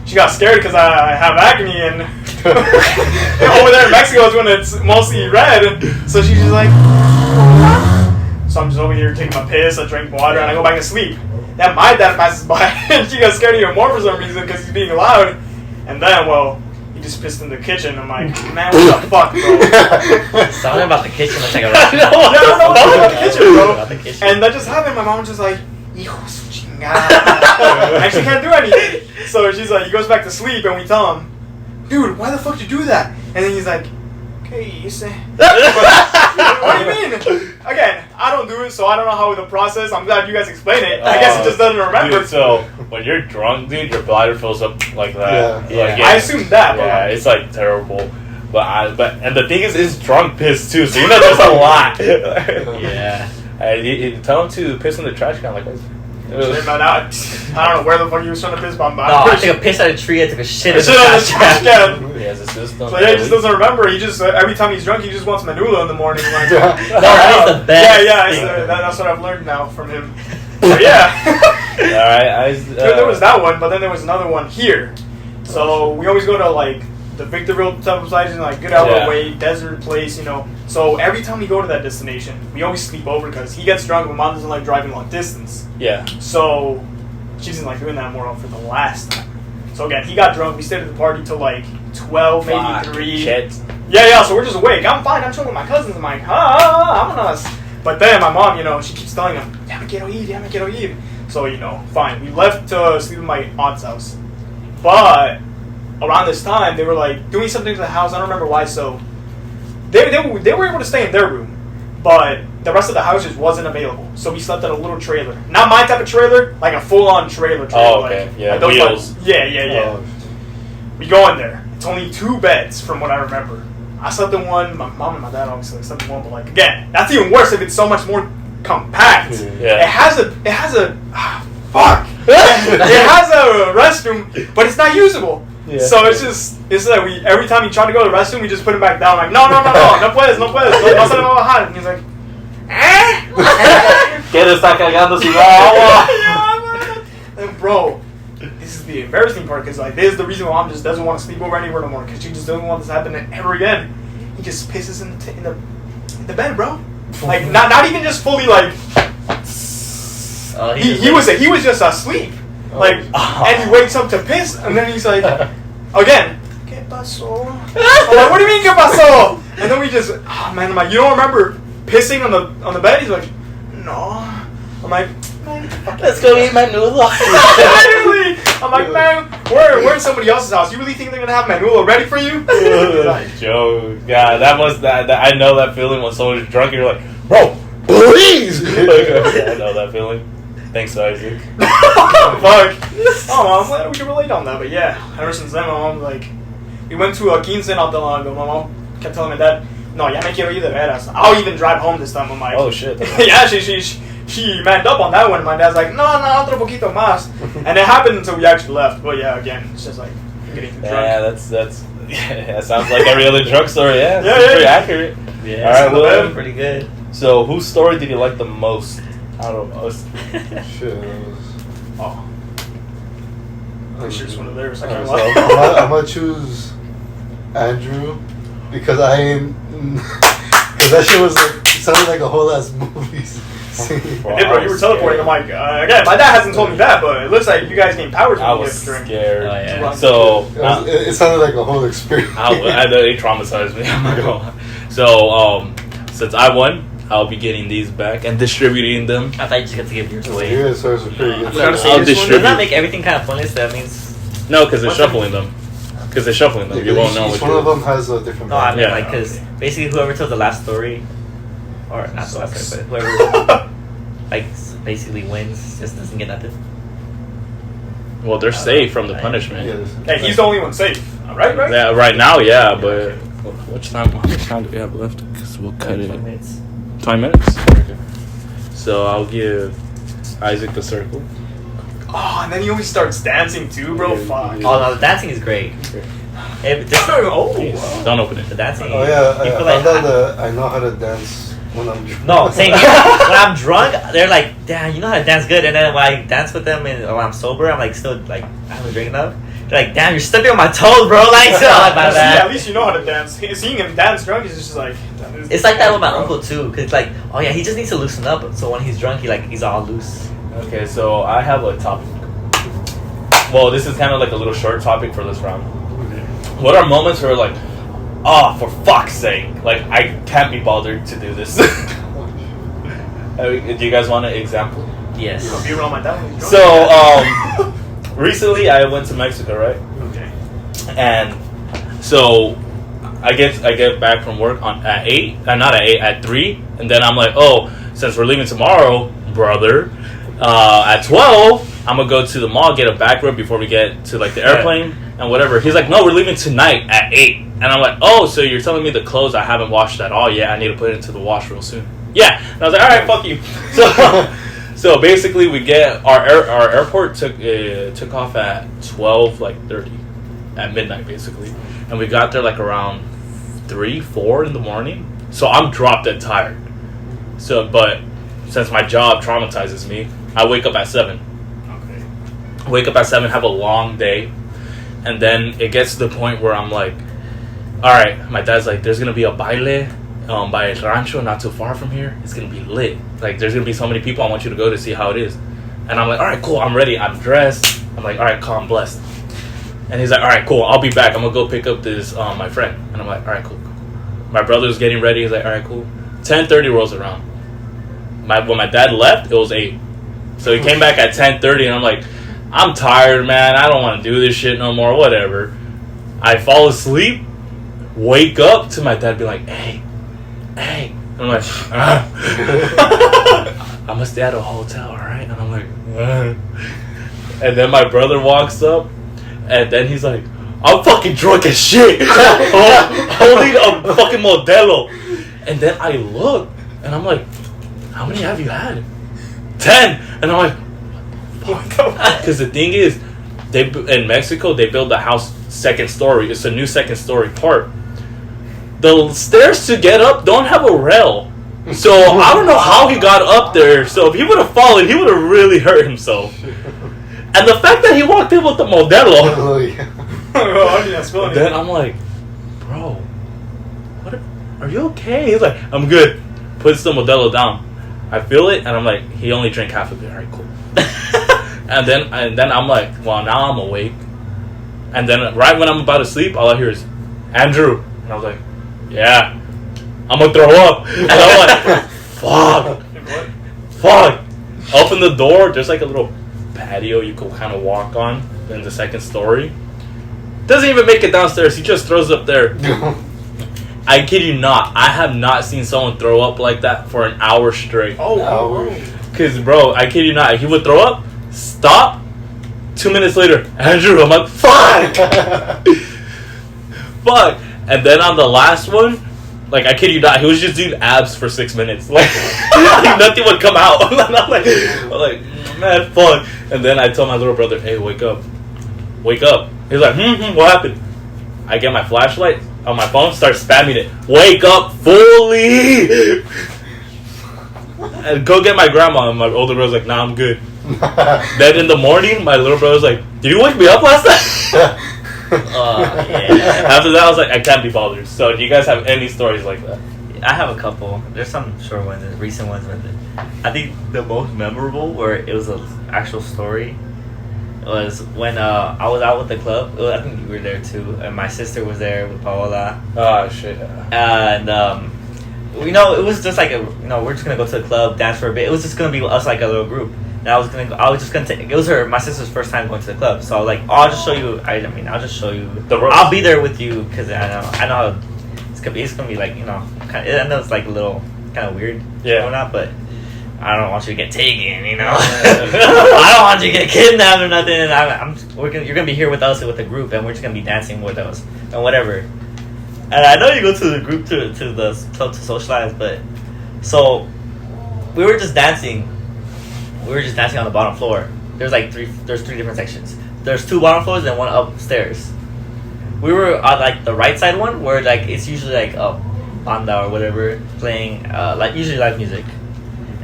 she got scared because I have acne, and over there in Mexico is when it's mostly red. So she's just like, hola. So I'm just over here taking my piss, I drink water, and I go back to sleep. Then my dad passes by, and she got scared even more for some reason because he's being loud. And then, he just pissed in the kitchen. I'm like, man, what the fuck, bro? Something about the kitchen looks like a nothing about the kitchen, bro. And that just happened. My mom was just like, hijo de su chingada. And she can't do anything. So she's like, he goes back to sleep, and we tell him, dude, why the fuck did you do that? And then he's like, okay, you say. What do you mean? Again, I don't do it, so I don't know how the process. I'm glad you guys explain it. I guess he just doesn't remember. Dude, so when you're drunk, dude, your bladder fills up like that. Yeah. I assume that. Yeah, it's like terrible. But and the thing is, it's drunk piss too. So there's a lot. Yeah. Tell him to piss in the trash can. Like, I don't know where the fuck he was trying to piss, but I took a piss out of a tree. I took a shit in the trash can. He has a system. So he just doesn't remember. He just every time he's drunk, he just wants manula in the morning. Like, that is the best. Yeah. That's what I've learned now from him. But yeah. All right. There was that one, but then there was another one here. So we always go to like the Victorville type of place, like good out of the way, desert place, So every time we go to that destination, we always sleep over because he gets drunk. My mom doesn't like driving long distance. Yeah. So she doesn't like doing that more for the last time. So again, he got drunk. We stayed at the party till like 12, maybe 3. Shit. Yeah. So we're just awake. I'm fine. I'm chilling with my cousins. I'm like, vámonos. But then my mom, she keeps telling him, ya me quiero ir. So fine. We left to sleep at my aunt's house, but around this time, they were like doing something to the house. I don't remember why. So they were able to stay in their room, but the rest of the house just wasn't available. So we slept at a little trailer, not my type of trailer, like a full-on trailer. Oh, okay. Like wheels. Yeah. We go in there. It's only 2 beds from what I remember. I slept in one. My mom and my dad obviously slept in one. But like again, that's even worse if it's so much more compact. Yeah. It has a fuck. It has a restroom, but it's not usable. Yeah. So it's like every time he tried to go to the restroom, we just put him back down. Like, no puedes. No se le va a bajar. And he's like, ¿Qué está cagando sin agua? And bro, this is the embarrassing part because like this is the reason why mom just doesn't want to sleep over anywhere no more because she just doesn't want this to happen ever again. He just pisses in the bed, bro. Like not even just fully like. He was just asleep. Like, and he wakes up to piss, and then he's like, again, ¿Qué pasó? I'm like, what do you mean, ¿Qué pasó? And then we just, man, I'm like, you don't remember pissing on the bed? He's like, no. I'm like, man, let's go eat manula. Literally, I'm like, man, we're in somebody else's house. You really think they're gonna have manula ready for you? Like, joke. Yeah, that I know that feeling when someone's drunk. You're like, bro, please. I know that feeling. Thanks, Isaac. Fuck. Oh, I'm glad we can relate on that. But yeah, ever since then, my mom, like, we went to a 15 not that long ago. My mom kept telling my dad, no, ya me quiero ir de veras. I'll even drive home this time. I'm like, Oh shit. yeah, she manned up on that one. My dad's like, no, otro poquito más. And it happened until we actually left. But yeah, again, it's just like getting too drunk. Yeah, that's that sounds like every other drug story. Yeah, Yeah, pretty yeah. accurate. Yeah, All right, well, well, pretty good. So, whose story did you like the most out of us? Shit, that was. Oh, I'm sure it's one of theirs. I Alright, can't so lie. I'm gonna choose Andrew because I ain't. Because that shit was like, it sounded like a whole ass movie scene. Hey, bro, you were teleporting. I'm like, again, my dad hasn't told me that, but it looks like you guys gain powers I when you was get drink. scared. Oh, yeah. So, It sounded like a whole experience. they traumatized me. I'm not gonna lie. So, since I won, I'll be getting these back and distributing them. I thought you just got to give yours away. Yeah, so it's pretty good. I'm trying to say I'll this one. distribute. Does that make everything kind of pointless? That means No, because they're What's shuffling them. Because they're shuffling them. You won't know Each which one of them has a different. no, I value. mean Yeah. like because basically whoever tells the last story, or not the last story, but whoever like basically wins just doesn't get nothing. Well, they're safe from the punishment. Yeah, this is- Hey, he's the only one safe. Right? Yeah, right now, yeah, but how much time do we have left? Because we'll cut it. 20 minutes. 20 minutes? Okay. So I'll give Isaac the circle. Oh, and then he always starts dancing too, bro. Yeah, Fuck. yeah. Oh no, the dancing is great. Hey, but Oh, Don't open it. the dancing. Oh yeah, you I feel found like out that I know how to dance when I'm drunk. no, saying when I'm drunk, they're like, damn, you know how to dance good, and then when I dance with them and when I'm sober, I'm like still like I haven't drank enough. They're like, damn, you're stepping on my toes, bro. Like, so I'm like, my yeah, bad. at least you know how to dance. Seeing him dance drunk is just like. It's like that with my uncle too, cause like, oh yeah, he just needs to loosen up. So when he's drunk, he's all loose. Okay, so I have a topic. Well, this is kind of like a little short topic for this round. What are moments where like, oh, for fuck's sake, like I can't be bothered to do this? Do you guys want an example? Yes. I'll be around my dad when he's drunk. So, recently I went to Mexico, right? Okay. And so I get back from work at 8, not at 8, at 3, and then I'm like, oh, since we're leaving tomorrow, brother, at 12, I'm gonna go to the mall, get a back rub before we get to like the airplane and whatever. He's like, no, we're leaving tonight at 8, and I'm like, oh, so you're telling me the clothes I haven't washed at all yet? I need to put it into the wash real soon. Yeah, and I was like, all right, fuck you. So basically, we get our airport took off at 12:30 at midnight basically, and we got there like around 3-4 in the morning. So I'm drop dead tired. So, but since my job traumatizes me, I wake up at 7. Okay. Wake up at 7, have a long day, and then it gets to the point where I'm like, all right, my dad's like, there's gonna be a baile by El Rancho, not too far from here. It's gonna be lit. Like, there's gonna be so many people. I want you to go to see how it is. And I'm like, all right, cool. I'm ready. I'm dressed. I'm like, all right, cool. I'm blessed. And he's like, all right, cool. I'll be back. I'm gonna go pick up this my friend. And I'm like, all right, cool. My brother's getting ready. He's like, all right, cool. 10:30 rolls around. When my dad left, it was 8. So he came back at 10:30, and I'm like, I'm tired, man. I don't want to do this shit no more. Whatever. I fall asleep. Wake up to my dad be like, hey. And I'm like, I'm gonna stay at a hotel, alright? And I'm like, And then my brother walks up, and then he's like, I'm fucking drunk as shit. Holding a fucking Modelo. And then I look, and I'm like, how many have you had? 10. And I'm like, because the thing is, in Mexico, they build the house second story. It's a new second story part. The stairs to get up don't have a rail. So I don't know how he got up there. So if he would have fallen, he would have really hurt himself. And the fact that he walked in with the Modelo. Oh, yeah. Then I'm like, bro, are you okay? He's like, I'm good. Puts the Modelo down. I feel it, and I'm like, he only drank half of it. All right, cool. and then I'm like, well, now I'm awake. And then right when I'm about to sleep, all I hear is, Andrew. And I was like, yeah, I'm gonna throw up. And I'm like, fuck. Open the door. There's like a little patio you can kind of walk on in the second story. Doesn't even make it downstairs. He just throws up there. I kid you not. I have not seen someone throw up like that for an hour straight. Oh. Because, bro, I kid you not, he would throw up, stop, 2 minutes later, Andrew, I'm like, fuck! Fuck! And then on the last one, like, I kid you not, he was just doing abs for 6 minutes. Like, nothing would come out. I'm like, man, fuck. And then I tell my little brother, hey, wake up. Wake up. He's like, what happened? I get my flashlight on my phone, start spamming it. Wake up fully! And go get my grandma. And my older brother's like, nah, I'm good. Then in the morning, my little brother's like, did you wake me up last night? Yeah. After that, I was like, I can't be bothered. So, do you guys have any stories like that? I have a couple. There's some short ones and recent ones with it. I think the most memorable, where it was an actual story, was when I was out with the club. Well, I think you were there too, and my sister was there with Paola. Oh shit! And it was just like we're just gonna go to the club, dance for a bit. It was just gonna be us, like a little group. And I was just gonna take. It was my sister's first time going to the club, so I was like, I'll just show you. I'll just show you. I'll be there with you because I know how it's gonna be like kind of. I know it's like a little kind of weird, or not, but I don't want you to get taken, I don't want you to get kidnapped or nothing. And you're gonna be here with us with the group, and we're just gonna be dancing with us and whatever. And I know you go to the group to the club to socialize, but so we were just dancing. We were just dancing on the bottom floor. There's three different sections. There's 2 bottom floors and 1 upstairs. We were on like the right side one, where like it's usually like a banda or whatever playing, like usually live music.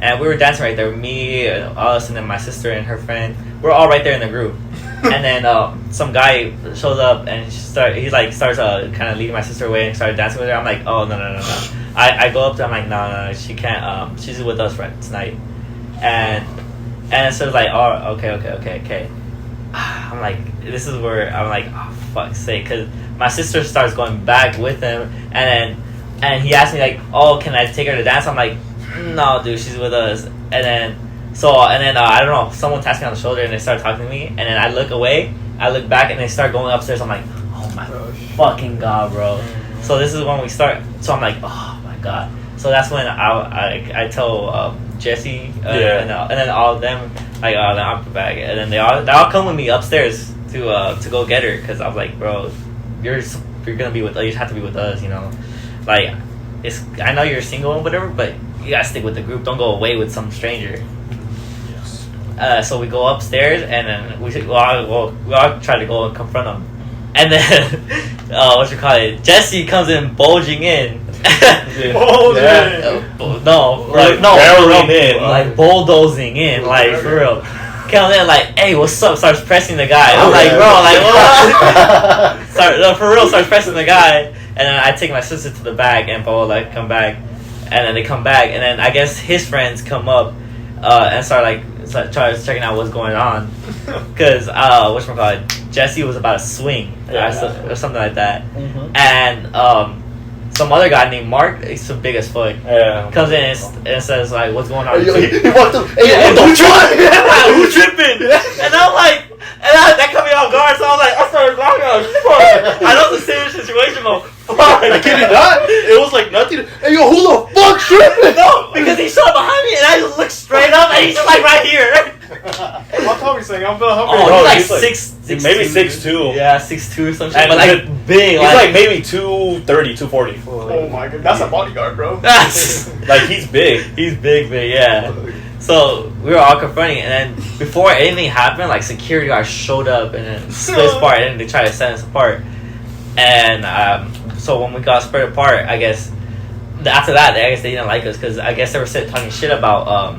And we were dancing right there. Me, us, and then my sister and her friend. We're all right there in the group. And then some guy shows up and starts kind of leading my sister away and started dancing with her. I'm like, oh no. I go up to her, I'm like, no, she can't. She's with us right tonight. And so it's like, oh, okay. I'm like, this is where I'm like, oh fuck's sake, because my sister starts going back with him, and he asked me like, oh, can I take her to dance? I'm like, no, dude, she's with us. And then I don't know, someone tapped me on the shoulder and they started talking to me, and then I look away, I look back, and they start going upstairs. I'm like, oh my fucking god, bro. So this is when we start. So I'm like, oh my god. So that's when I tell Jesse and then all of them, like, I'm back, and then they all come with me upstairs to go get her, because I was like, bro, you're gonna be with us, you have to be with us, like, I know you're single and whatever, but you gotta stick with the group. Don't go away with some stranger. Yes. So we go upstairs, and then we all try to go and confront them, and then Jesse comes in bulging in. Bulldozing in, like, for real. Comes in like, hey, what's up? Starts pressing the guy. I'm like, bro, like, what? For real, starts pressing the guy. And then I take my sister to the back, and Paul come back, and then they come back, and then I guess his friends come up and start checking out what's going on, because Jesse was about to swing or something like that, and some other guy named Mark, he's so big as fuck, comes in and says like, what's going on? He walked up, who tripping? And I'm like, that caught me off guard, so I was like, I started laughing. I was like, fuck. I know it's a serious situation, but fuck. I kid you not. It was like nothing. Hey, yo, who the fuck tripping? No, because he shot behind me, and I just looked straight up, and he's just like right here. What Tommy saying? I'm Bill Humphrey. Oh, he's like 6'2". Maybe 6'2". Yeah, 6'2" or something. But like big. He's like maybe 230, 240. Oh my god, that's a bodyguard, bro. Like, he's big. He's big, yeah. So we were all confronting, and then before anything happened, like, security guards showed up and then split us apart, and they tried to set us apart. And so when we got split apart, I guess after that, I guess they didn't like us, because I guess they were talking shit about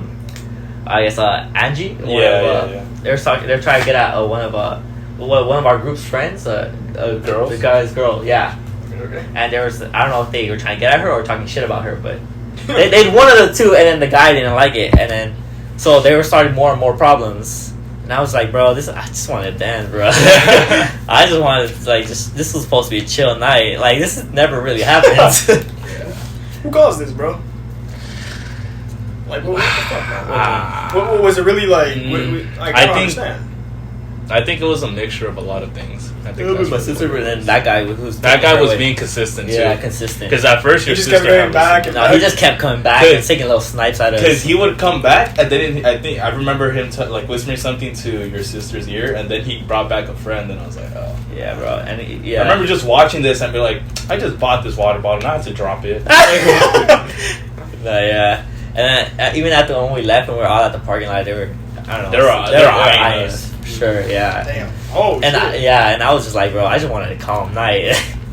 Angie. They're trying to get at one of our group's friends, the guy's girl, yeah. Okay. And there was, I don't know if they were trying to get at her or talking shit about her, but they one of the two, and then the guy didn't like it, and then so they were starting more and more problems. And I was like, bro, I just wanted to dance, bro. I just wanted to, like, this was supposed to be a chill night. Like, this never really happened. Who caused this, bro? Like, what the fuck? What was it really like? I don't understand. I think it was a mixture of a lot of things. I think It was my that's sister, what it but then was. that guy who's That guy taking was her being away. consistent too. Yeah, consistent. Because at first your He just sister kept going had back listened. and No, he just kept coming back and taking little snipes out of Because us. he would come back, and then I remember him like whispering something to your sister's ear, and then he brought back a friend, and I was like, oh. Yeah, bro. And yeah. I remember just watching this and be like, I just bought this water bottle, not to drop it. But yeah. And then, even after when we left and we were all at the parking lot, they were, I don't know. They were eyeing us. For sure, yeah. Damn. Oh, And shit. and I was just like, bro, I just wanted a calm night.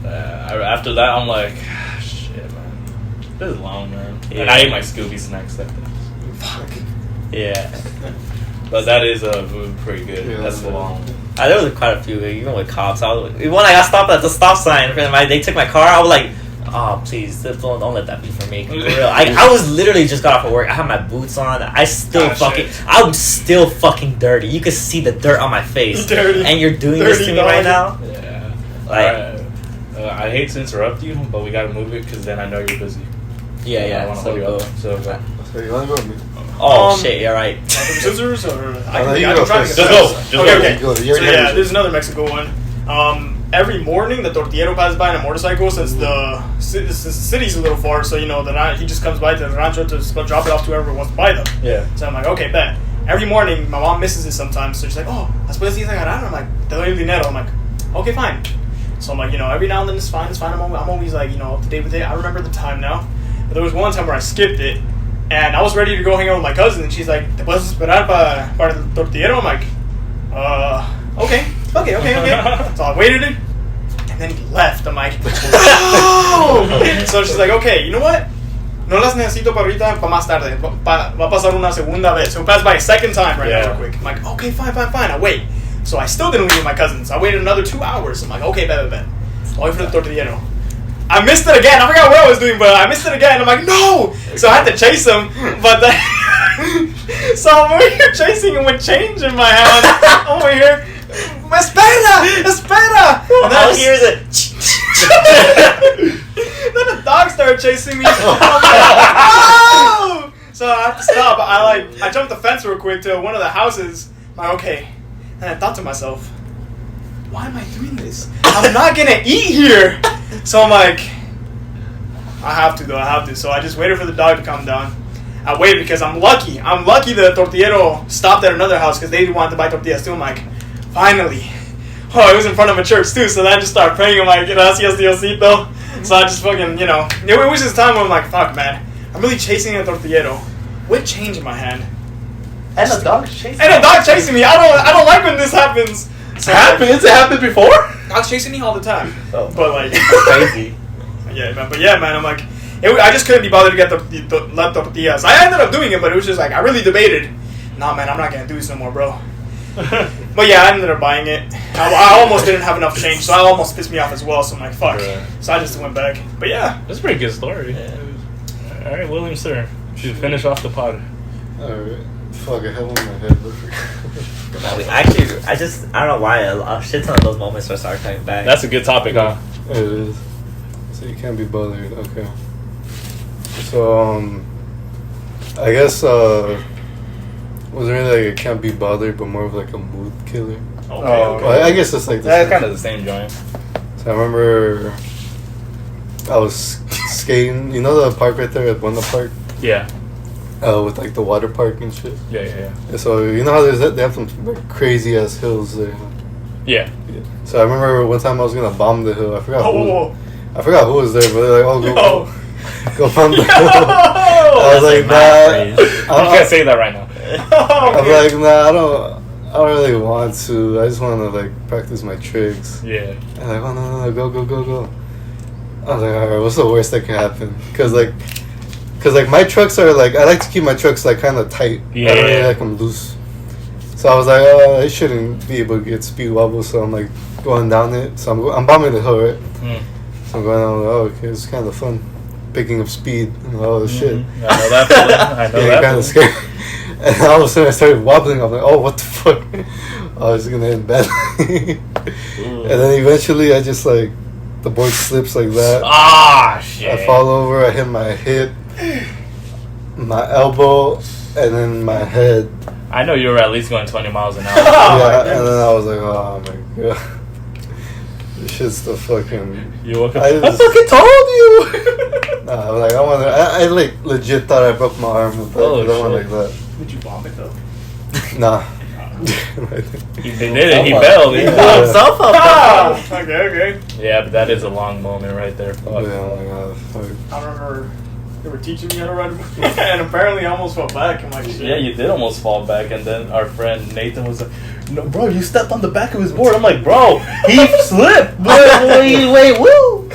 After that, I'm like, shit, man. This is long, man. Yeah. And I ate my Scooby snacks like that. Fuck. Yeah. But that is pretty good. Yeah, That's that's long. There was quite a few, even with cops. When I got stopped at the stop sign, they took my car. I was like, oh, please, don't let that be for me. For real. I was literally just got off of work. I had my boots on. I'm still fucking dirty. You could see the dirt on my face. Dirty. And you're doing this to Dirty me right dog. now? Yeah. Like, I hate to interrupt you, but we gotta move it because then I know you're busy. yeah, I yeah. wanna So hold you go. up. So go. So you want to go with me? Oh, shit, you're right. Scissors or no, you I go can try to first. get Just go. this. Just Okay, go. okay. Go. So You already yeah, have there's another Mexico one. Every morning the tortillero passes by on a motorcycle since the city's a little far, so he just comes by to the rancho to go drop it off to whoever wants to buy them. Yeah. So I'm like, okay, bet. Every morning my mom misses it sometimes, so she's like, oh, después de agarrar, I'm like, te doy el dinero. I'm like, okay, fine. So I'm like, every now and then it's fine. I'm always like, up to date with it. I remember the time now. But there was one time where I skipped it, and I was ready to go hang out with my cousin, and she's like, ¿te puedes esperar para el tortillero? I'm like, okay. So I waited, and then he left. I'm like, oh! So she's like, okay, you know what? No las necesito para ahorita, para más tarde. Va a pasar una segunda vez. So it passed by a second time right now real quick. I'm like, okay, fine. I wait. So I still didn't leave with my cousins. I waited another 2 hours. I'm like, okay, bet. I'll wait for the tortillero. I missed it again. I forgot what I was doing, but I missed it again. I'm like, no! So I had to chase him, but then... So I'm over here chasing him with change in my hand. I'm over here, espera! And All I hear is a... Then the dog started chasing me. I'm like, no! So I have to stop. I jumped the fence real quick to one of the houses. I'm like, okay. And I thought to myself, why am I doing this? I'm not gonna eat here. So I'm like, I have to. So I just waited for the dog to calm down. I waited because I'm lucky. The tortillero stopped at another house because they wanted to buy tortillas too. I'm like, finally. Oh, it was in front of a church too, so then I just started praying. I'm like, gracias Diosito. So I just fucking, it was this time where I'm like, fuck, man. I'm really chasing a tortillero with change in my hand. And the dog's chasing And a dog chasing me. I don't like when this happens. So It happened before? Dogs chasing me all the time. Oh. But like, crazy. yeah, man. I'm like, I just couldn't be bothered to get the tortillas. I ended up doing it, but it was just like I really debated. Nah, man, I'm not gonna do this no more, bro. But yeah, I ended up buying it. I almost didn't have enough change, so I almost pissed me off as well. So I'm like, fuck. Right. So I just went back. But yeah, That's a pretty good story. Yeah. All right, William, sir. To finish off the pod. Alright. Fuck, I have one in my head. Actually, I don't know why a shit ton of those moments will start coming back. That's a good topic, huh? It is. So you can't be bothered. Okay. So, I guess, wasn't really like a can't be bothered, but more of like a mood killer. Okay. Well, I guess it's like the That's same. kind of the same joint. So I remember I was skating. You know the park right there at Buena Park? Yeah. With like the water park and shit. Yeah. And so you know how they have some like crazy ass hills there. Yeah. So I remember one time I was gonna bomb the hill. I forgot whoa. who was there, but they're like, oh, go bomb the hill. I was like, nah. You can't say that right now. I'm like, nah, I don't really want to. I just want to like practice my tricks. Yeah. And like, oh no, go. I was like, alright, what's the worst that can happen? Cause my trucks are like, I like to keep my trucks like kind of tight. Yeah. I don't really like them loose. So I was like, oh, I shouldn't be able to get speed wobble. So I'm like going down it. So I'm bombing the hill, right? So I'm going down. Oh, okay, it's kind of fun, picking up speed. And oh shit. I know that feeling. I know that kind of feeling. scary. And all of a sudden I started wobbling. I'm like, oh, what the fuck? I was gonna end badly. And then eventually I just like, the board slips like that. Ah, shit. I fall over. I hit my hip, my elbow, and then my head. I know you were at least going 20 miles an hour. Yeah, and then I was like, oh my god. This shit's the fucking... You woke up. I I fucking told you! Nah, I was like, I like legit thought I broke my arm with that. Oh, that one shit. like that. Did you vomit though? Nah. He did it. He bailed. He Yeah. bailed. himself up. Ah, okay. Yeah, but that is a long moment right there. Fuck. Yeah, oh my god. Fuck. I remember they were teaching me how to ride, and apparently I almost fell back. I'm like, shit. Yeah, you did almost fall back, and then our friend Nathan was like, "No, bro, you stepped on the back of his board." I'm like, "Bro, he slipped." Wait, woo.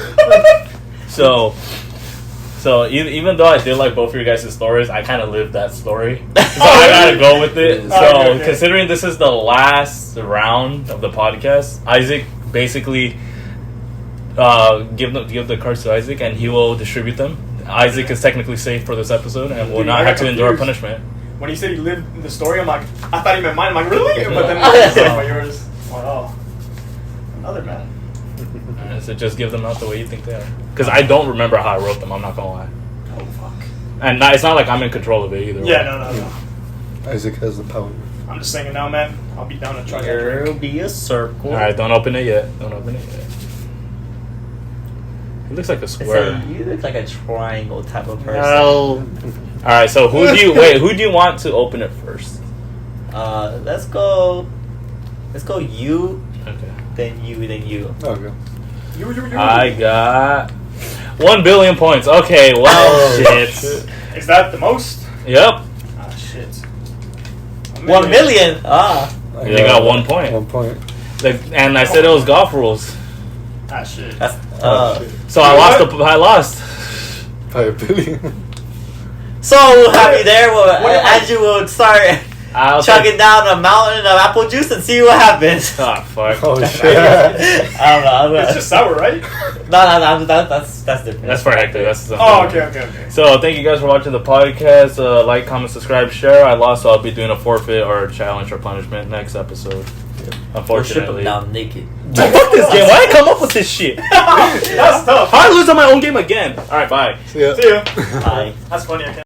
So even though I did like both of your guys' stories, I kind of lived that story. So I gotta go with it. So Okay. considering this is the last round of the podcast, Isaac basically give the cards to Isaac, and he will distribute them. Isaac is technically safe for this episode, and will Dude, not I have got to endure confused. punishment. When he said he lived the story, I'm like, I thought he meant mine. I'm like, really? But then he said about yours. Oh, another man. So just give them out the way you think they are. Because I don't remember how I wrote them. I'm not gonna lie. Oh fuck. And it's not like I'm in control of it either. Yeah, way. no. Isaac has the power. I'm just saying it now, man. I'll be down to try that There'll drink. be a circle. All right, don't open it yet. Don't open it yet. It looks like a square. You look like a triangle type of person. All right, so who do you want to open it first? Let's go. Let's go. You, Okay. then you, then you. Okay. You. I got 1 billion points. Okay, well, Oh, shit. shit. Is that the most? Yep. Ah, shit. 1 million. Ah. I You got 1 point. 1 point. And I said it was golf rules. Ah, shit. That's So I lost. By a billion. So we'll have you there. What am I- Andrew will start I'll chugging down a mountain of apple juice and see what happens. Oh, fuck. Oh shit. I don't know. It's just sour, right? No. That's different. That's for Hector. That's something. Oh, okay. So thank you guys for watching the podcast. Like, comment, subscribe, share. I lost, so I'll be doing a forfeit or a challenge or punishment next episode. Or strip him Unfortunately. down naked. Fuck this game. Why did I come up with this shit? That's tough. How I lose on my own game again? Alright, bye. See ya. See ya. Bye. That's funny. I can't.